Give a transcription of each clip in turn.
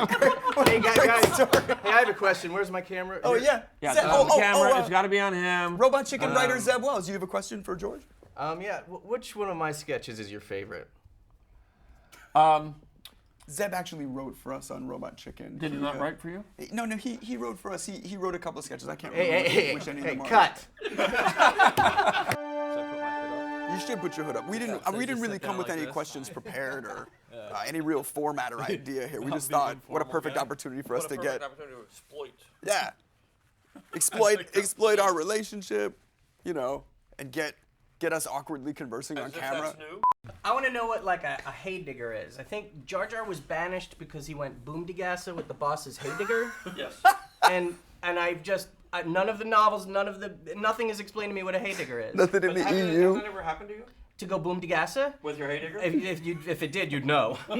Hey guys, hey, I have a question. Where's my camera? Oh yeah. Yeah, it's on the camera. It's got to be on him. Robot Chicken writer Zeb Wells. You have a question for George? Yeah. Which one of my sketches is your favorite? Zeb actually wrote for us on Robot Chicken. Did he not write for you? No, he wrote for us. He wrote a couple of sketches. I can't Hey, remember which any of them are. cut. You should put your hood up. We didn't really come with any questions prepared or any real format or idea here. We just thought, what a perfect opportunity for us to get. Opportunity to exploit. Yeah. Exploit our relationship, you know, and get us awkwardly conversing on camera. I want to know what like a hay digger is. I think Jar Jar was banished because he went boom de gassa with the boss's hay digger. Yes. And I've just none of the novels, nothing has explained to me what a hay digger is. Nothing in the EU. Has that ever happened to you? To go boom de gassa? With your hay digger? If it did, you'd know. I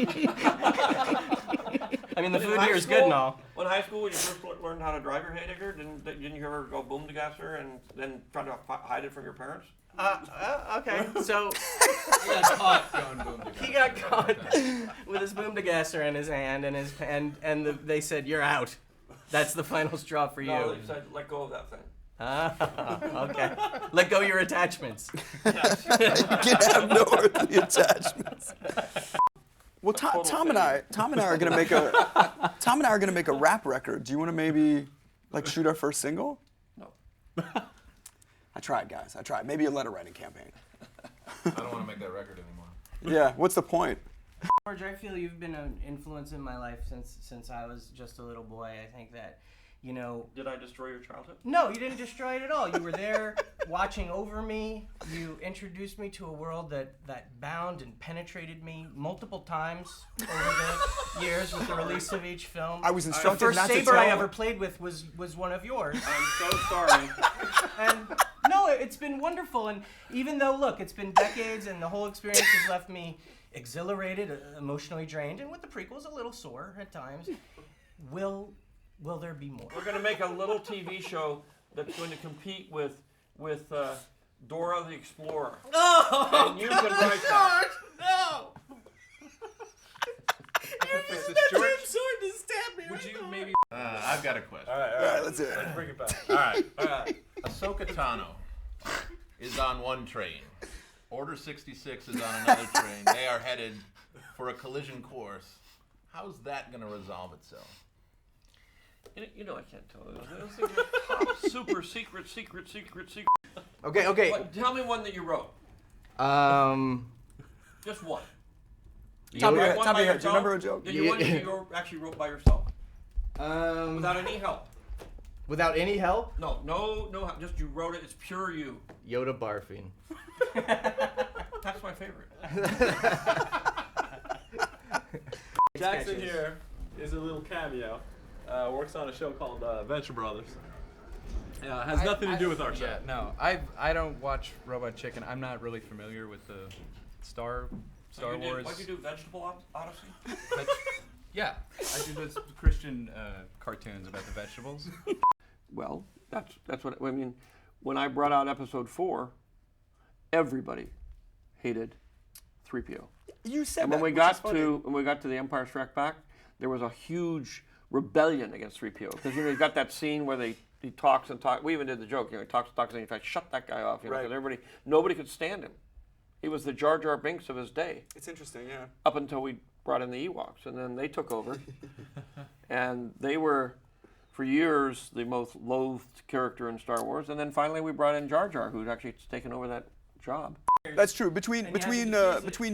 mean, the food here is school, good and all. Well, in high school, when you first learned how to drive your hay digger, didn't you ever go boom de gasser and then try to hide it from your parents? Okay, so He got caught going boom de he got caught with his boom de gasser in his hand, and they said, "You're out. That's the final straw for you." No, they said, let go of that thing. Okay. Let go your attachments. Yes. Get have no earthly attachments. Well, Tom and I are gonna make a rap record. Do you want to maybe like shoot our first single? No. I tried, guys. I tried. Maybe a letter writing campaign. I don't want to make that record anymore. Yeah. What's the point? George, I feel you've been an influence in my life since I was just a little boy. I think that, you know. Did I destroy your childhood? No, you didn't destroy it at all. You were there watching over me. You introduced me to a world that bound and penetrated me multiple times over the years with the release of each film. I was The instructed first not to saber tell. I ever played with was one of yours. I'm so sorry. And no, it's been wonderful. And even though, look, it's been decades and the whole experience has left me exhilarated, emotionally drained, and with the prequels a little sore at times, will there be more? We're going to make a little TV show that's going to compete with Dora the Explorer. Oh, And you can write that. No! This is That's George. him sword to stab me. Would you maybe... I've got a question. All right, let's do it. Bring it back. All right. Ahsoka Tano is on one train. Order 66 is on another train. They are headed for a collision course. How's that going to resolve itself? You know I can't tell you. Those things are top super secret. Okay. Tell me one that you wrote. Just one. Top of your write head. one Top by of your head. Do you yourself? remember a joke? Did you one that you actually wrote by yourself? Without any help? Without any help? No, just you wrote it. It's pure you. Yoda barfing. That's my favorite. Jackson here is a little cameo. Works on a show called Venture Brothers. Has nothing to do with our show. Yeah, no, I don't watch Robot Chicken. I'm not really familiar with the Star Wars. Why'd you do Vegetable Odyssey? But, yeah, I do those Christian cartoons about the vegetables. Well, that's what I mean. When I brought out episode 4, everybody hated 3PO. You said And that. when we got to The Empire Strikes Back, there was a huge rebellion against 3PO because you got that scene where he talks and talks. We even did the joke. He talks and he's like, shut that guy off. Right. Because nobody could stand him. He was the Jar Jar Binks of his day. It's interesting, yeah. Up until we brought in the Ewoks, and then they took over, and they were, for years, the most loathed character in Star Wars. And then finally, we brought in Jar Jar, who's actually taken over that job. That's true. Between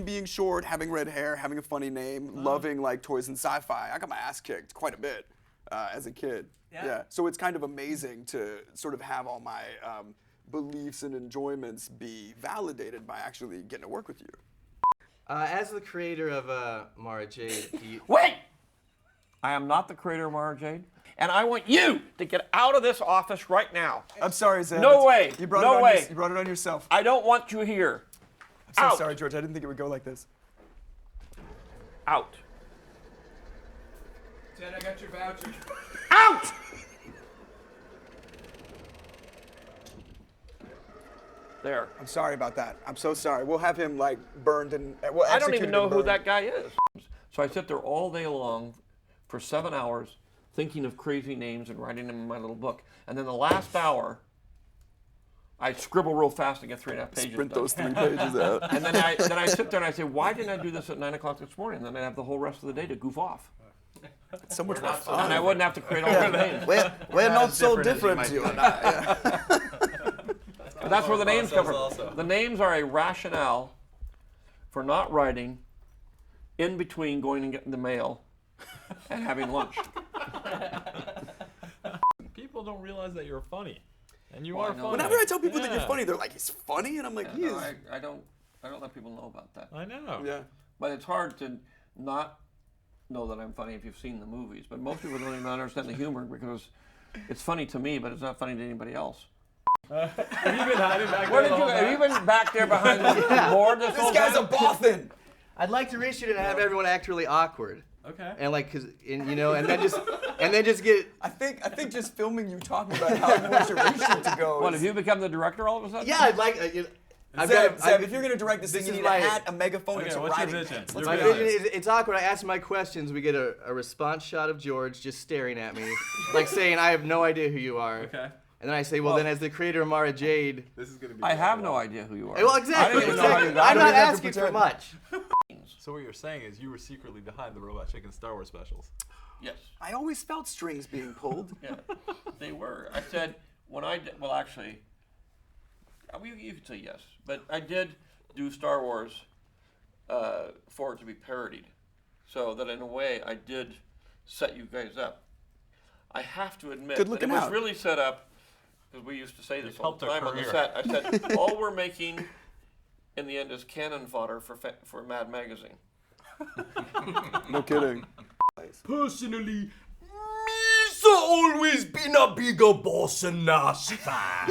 being short, having red hair, having a funny name, loving like toys and sci-fi, I got my ass kicked quite a bit as a kid. Yeah. So it's kind of amazing to sort of have all my beliefs and enjoyments be validated by actually getting to work with you. As the creator of Mara Jade, Wait! I am not the creator of Mara Jade, and I want you to get out of this office right now. I'm sorry, Zeb. No way. You brought No it on way. You brought it on yourself. I don't want you here. I'm so Out. sorry, George. I didn't think it would go like this. Out. Ted, I got your voucher. Out! There. I'm sorry about that. I'm so sorry. We'll have him like burned and well, I don't executed even know and who burned. that guy is. So I sit there all day long for 7 hours thinking of crazy names and writing them in my little book. And then the last hour, I scribble real fast and get 3.5 pages Sprint done. those 3 pages out. And then I sit there and I say, why didn't I do this at 9 o'clock this morning? And then I have the whole rest of the day to goof off. It's so much more And fun. I wouldn't have to create all those names. We're not so different, you and I. But that's where the names come from. Also. The names are a rationale for not writing in between going and getting the mail and having lunch. People don't realize that you're funny. And you Well, are I know. funny. Whenever I tell people that you're Yeah. funny, they're like, he's funny? And I'm like, he is. No, I don't let people know about that. I know. Yeah. But it's hard to not know that I'm funny if you've seen the movies. But most people don't even understand the humor because it's funny to me, but it's not funny to anybody else. Have you been hiding back Where there did the you? whole Have you time? been back there behind the board this whole This guy's a time? bothin. I'd like to reshoot it and have everyone act really awkward. Okay. And like, and then just get. I think just filming you talking about how you want your ratio to go. What, have you become the director all of a sudden? Yeah, I'd like. Zeb, if you're gonna direct this thing, this you is need my- a hat, a megaphone, and Okay, some what's your riding vision? pants. Your Let's My be vision. vision honest. is it's awkward. I ask my questions. We get a response shot of George just staring at me, like saying, "I have no idea who you are." Okay. And then I say, "Well, then as the creator of Mara Jade." This is gonna be. I have no idea who you are. Well, exactly. I don't even know how you got I'm it. not You have to asking for pretend. much. So what you're saying is you were secretly behind the Robot Chicken Star Wars specials. Yes. I always felt strings being pulled. Yeah, they were. I said when I did, well, actually, you could say yes, but I did do Star Wars for it to be parodied, so that in a way I did set you guys up. I have to admit, Good that looking it was out. really set up because we used to say this all helped the our time on the career. set. I said all we're making in the end is cannon fodder for Mad Magazine. No kidding. Personally, me's always been a bigger boss than us fan.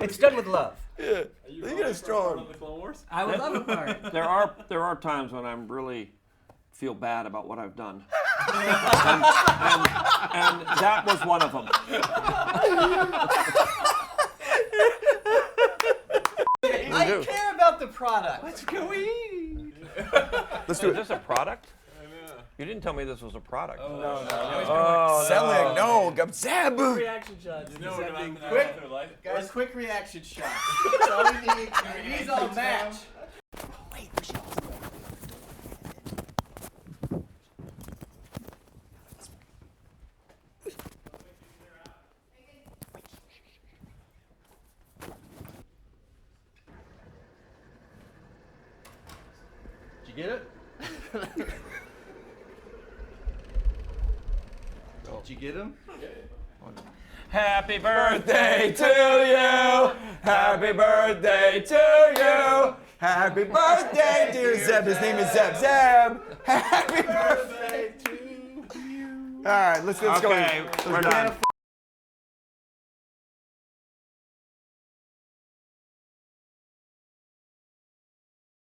It's done with love. Yeah. You get it strong. From the Clone Wars? I would love a part. There are times when I'm really feel bad about what I've done, and that was one of them. I care about the product. Let's do Is it. this a product? You didn't tell me this was a product. Oh, selling. No, Zeb. Reaction shots. You know we're gonna have to Quick. go through life. Guys, quick reaction shots. That's all we need. These all match. Wait, we should also go. Did you get it? Did you get him? Happy Birthday to you. Happy birthday to you. Happy birthday, dear Zeb. His name is Zeb. Zeb. Happy birthday to you. All right, let's Okay, go. we're done.